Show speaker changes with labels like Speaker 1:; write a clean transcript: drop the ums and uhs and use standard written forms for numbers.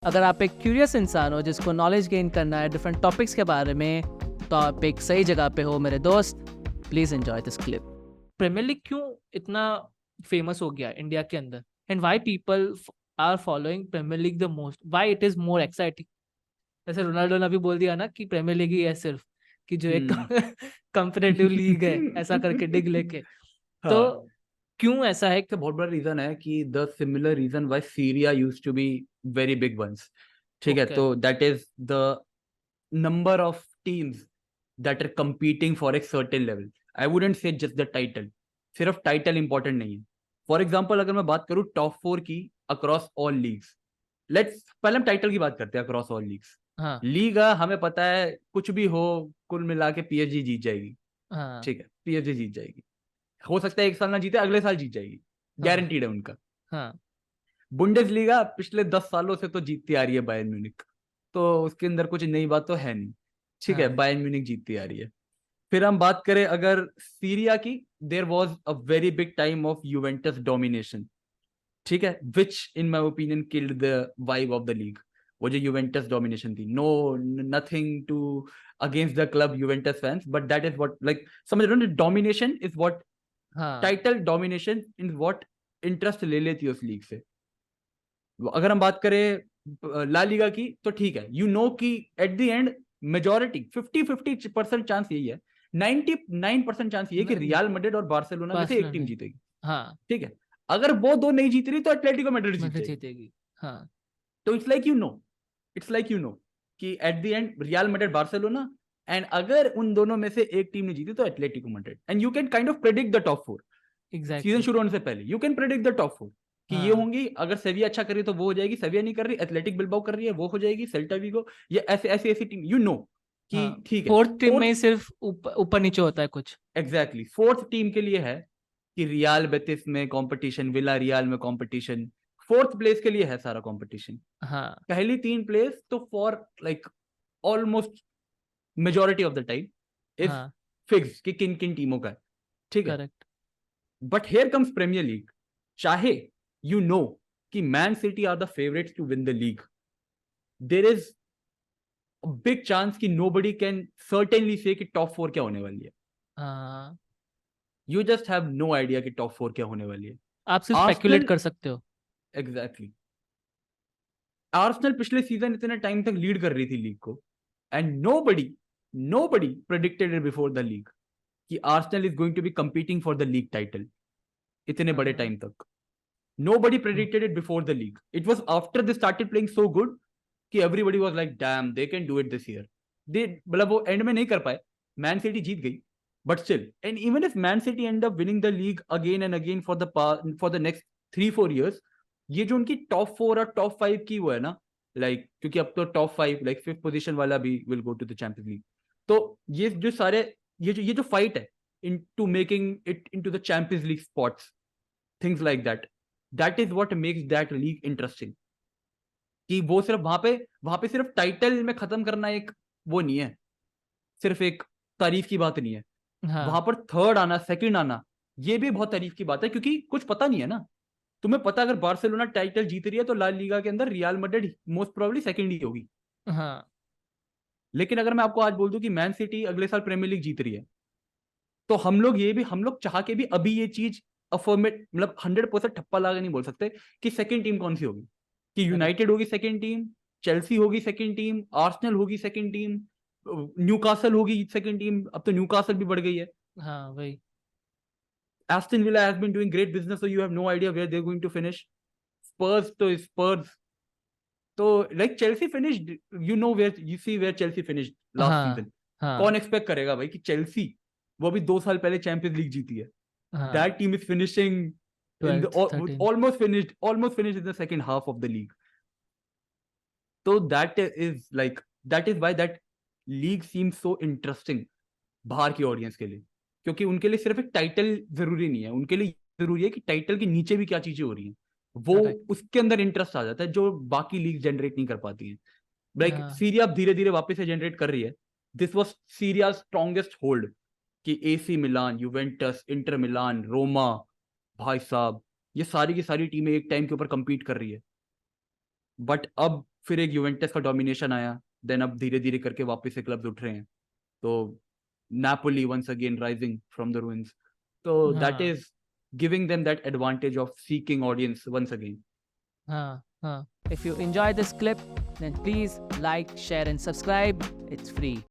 Speaker 1: अगर आप एक क्यूरियस इंसान हो जिसको नॉलेज गेन करना है डिफरेंट टॉपिक्स के बारे में, तो आप एक सही जगह पे हो मेरे दोस्त। Please enjoy this clip. Premier League क्यों इतना फेमस हो गया इंडिया के अंदर, and why people are following Premier League the most, why it is more exciting. जैसे रोनाल्डो ने अभी बोल दिया ना कि प्रीमियर लीग ही है सिर्फ, कि जो एक कंपेटिटिव लीग है ऐसा करके डिग लेके। तो
Speaker 2: हाँ,
Speaker 1: क्यों ऐसा है?
Speaker 2: तो बहुत बड़ा रीजन है कि the similar reason why Serie used to be very big ones. ठीक है,
Speaker 1: ओके।
Speaker 2: तो that is the number of teams that are competing for एक certain level. I wouldn't say just the title, सिर्फ title important नहीं है। For example अगर मैं बात करूं टॉप 4 की अक्रॉस ऑल लीग्स, लेट्स पहले हम टाइटल की बात करते हैं। अक्रॉस ऑल लीग्स,
Speaker 1: हाँ
Speaker 2: लीग हमें पता है कुछ भी हो, कुल मिला के पीएसजी जीत जाएगी।
Speaker 1: हाँ
Speaker 2: ठीक है, पीएसजी जीत जाएगी। हो सकता है एक साल ना जीते, अगले साल जीत जाएगी,
Speaker 1: हाँ
Speaker 2: गारंटीड है उनका।
Speaker 1: हाँ
Speaker 2: बुंडेसलीगा पिछले 10 सालों से तो जीतती आ रही है बायर्न म्यूनिख, तो उसके अंदर कुछ नई बात तो है नहीं। ठीक है,
Speaker 1: हाँ
Speaker 2: बायर्न म्यूनिख जीतती आ रही है। फिर हम बात करें अगर सीरिया की, there was a very big time of Juventus domination. ठीक है, which in my opinion killed the vibe of the league. वो जो यूवेंटस डोमिनेशन थी, no nothing to against the club Juventus fans, but that is what, like समझ रहे हो ना, domination is what,
Speaker 1: हाँ
Speaker 2: title domination is what interest ले लेती है उस लीग से। अगर हम बात करें ला लीगा की, तो ठीक है, यू नो कि at the end majority 50-50% chance यही है, 99% चांस ये कि रियल मैड्रिड और बार्सिलोना में से एक टीम
Speaker 1: बार्सिलोना।
Speaker 2: जीतेगी।
Speaker 1: हाँ
Speaker 2: ठीक है, अगर वो दो नहीं जीत रही तो एटलेटिको मैड्रिड जीत
Speaker 1: मैड्रिड
Speaker 2: जाएगी।
Speaker 1: जीतेगी। हाँ
Speaker 2: तो इट्स लाइक यू नो कि at the end real Madrid Barcelona, and अगर उन दोनों में से एक टीम ने जीती तो Atletico Madrid, and you can kind of predict the top 4। Season
Speaker 1: exactly.
Speaker 2: शुरू होने से पहले you can predict the top 4 कि ये
Speaker 1: हाँ
Speaker 2: होंगी। अगर सेविया अच्छा कर रही है तो वो हो जाएगी, सेविया नहीं कर रही, एथलेटिक बिल्बाओ कर रही है, वो हो जाएगी, सेल्टा वीगो, ये ऐसे ऐसी ऐसी टीम, यू नो कि
Speaker 1: हाँ।
Speaker 2: ठीक है।
Speaker 1: फोर्थ टीम में
Speaker 2: फोर्थ,
Speaker 1: ही सिर्फ ऊपर नीचे होता है कुछ।
Speaker 2: एग्जैक्टली फोर्थ टीम के लिए है कि रियाल बेटिस में कंपटीशन, विला रियाल में कंपटीशन, फोर्थ प्लेस के लिए है सारा कंपटीशन।
Speaker 1: हाँ
Speaker 2: पहली 3 प्लेस तो for like almost majority of the time is
Speaker 1: हाँ
Speaker 2: फिक्स कि किन किन टीमों का है। ठीक है,
Speaker 1: correct.
Speaker 2: But here comes Premier League. चाहे यू नो कि Man City are the favourites to win the league, there is big chance कि नोबडी कैन सर्टेनली से कि टॉप 4 क्या होने वाली है।
Speaker 1: हाँ,
Speaker 2: you just have no idea कि टॉप 4 क्या होने वाली है।
Speaker 1: आप सिर्फ स्पेकुलेट
Speaker 2: आर्सेनल,
Speaker 1: कर सकते हो।
Speaker 2: एग्जैक्टली, आर्सेनल पिछले सीजन इतने टाइम तक लीड कर रही थी लीग को, and nobody predicted it before the league कि Arsenal is going to be competing for the league title इतने बड़े
Speaker 1: हाँ
Speaker 2: टाइम तक। Nobody predicted it before the league. It was after they started playing so good कि everybody was like, damn, they can do it this year. They, मतलब वो and में नहीं कर पाए, मैन सिटी जीत गई, but still, and even if Man City end up winning the league again and again for the next 3-4 years, ये जो उनकी टॉप 4 और टॉप 5 की वो है ना, लाइक क्योंकि अब तो टॉप 5 लाइक 5th पोजीशन वाला भी will go to the Champions League. तो ये जो सारे, ये जो फाइट है into making it into the Champions League spots, things like that is what makes that league interesting. कि वो सिर्फ वहां पे सिर्फ टाइटल में खत्म करना एक वो नहीं है, सिर्फ एक तारीफ की बात नहीं है। वहां
Speaker 1: हाँ
Speaker 2: पर थर्ड आना, सेकंड आना, ये भी बहुत तारीफ की बात है, क्योंकि कुछ पता नहीं है ना। तुम्हें पता अगर बार्सिलोना टाइटल जीत रही है तो ला लीगा के अंदर Real Madrid most probably second ही होगी।
Speaker 1: हाँ
Speaker 2: लेकिन अगर मैं आपको आज बोल दूं कि मैन सिटी अगले साल प्रीमियर लीग जीत रही है, तो हम लोग चाह के भी अभी ये चीज अफर्मेट, मतलब 100% ठप्पा लगा नहीं बोल सकते कि सेकंड टीम कौन सी होगी। कि
Speaker 1: करेक्ट।
Speaker 2: यूनाइटेड होगी सेकंड टीम, चेल्सी होगी सेकंड टीम, आर्सेनल होगी सेकंड टीम, न्यूकासल होगी सेकंड टीम, अब तो न्यूकासल भी बढ़ गई है।
Speaker 1: हाँ वही।
Speaker 2: Aston Villa has been doing great business, so you have no idea where they are going to finish. Spurs तो स्पर्स, तो like Chelsea finished, you know where, you see where Chelsea finished last
Speaker 1: हाँ
Speaker 2: season.
Speaker 1: हाँ
Speaker 2: कौन expect करेगा भाई कि Chelsea, वो भी 2 साल पहले चैंपियंस लीग जीती है,
Speaker 1: हाँ।
Speaker 2: that team is finishing in the
Speaker 1: 12th 13th।
Speaker 2: almost finished in the second half of the league. So that is why that league seems so interesting बाहर की ऑडियंस के लिए, क्योंकि उनके लिए सिर्फ एक टाइटल जरूरी नहीं है, उनके लिए जरूरी है कि टाइटल के नीचे भी क्या चीजें हो रही हैं, वो
Speaker 1: करेक्ट।
Speaker 2: उसके अंदर इंटरेस्ट आ जाता है जो बाकी लीग जनरेट नहीं कर पाती हैं। लाइक
Speaker 1: हाँ
Speaker 2: सीरिया अब धीरे धीरे वापस से जनरेट कर रही है। This was Serie strongest hold कि AC Milan, Juventus, Inter Milan, Roma, भाई साहब, ये सारी की सारी टीमें एक टाइम के ऊपर compete कर रही है। बट अब फिर एक यूवेंटस का डोमिनेशन आया, देन अब धीरे धीरे करके वापस से क्लब्स उठ रहे हैं, तो Napoli once again rising from the ruins. So that
Speaker 1: हाँ
Speaker 2: is giving them that advantage of seeking audience once again.
Speaker 1: हाँ. If you enjoy this clip, then please like, share and subscribe. It's free.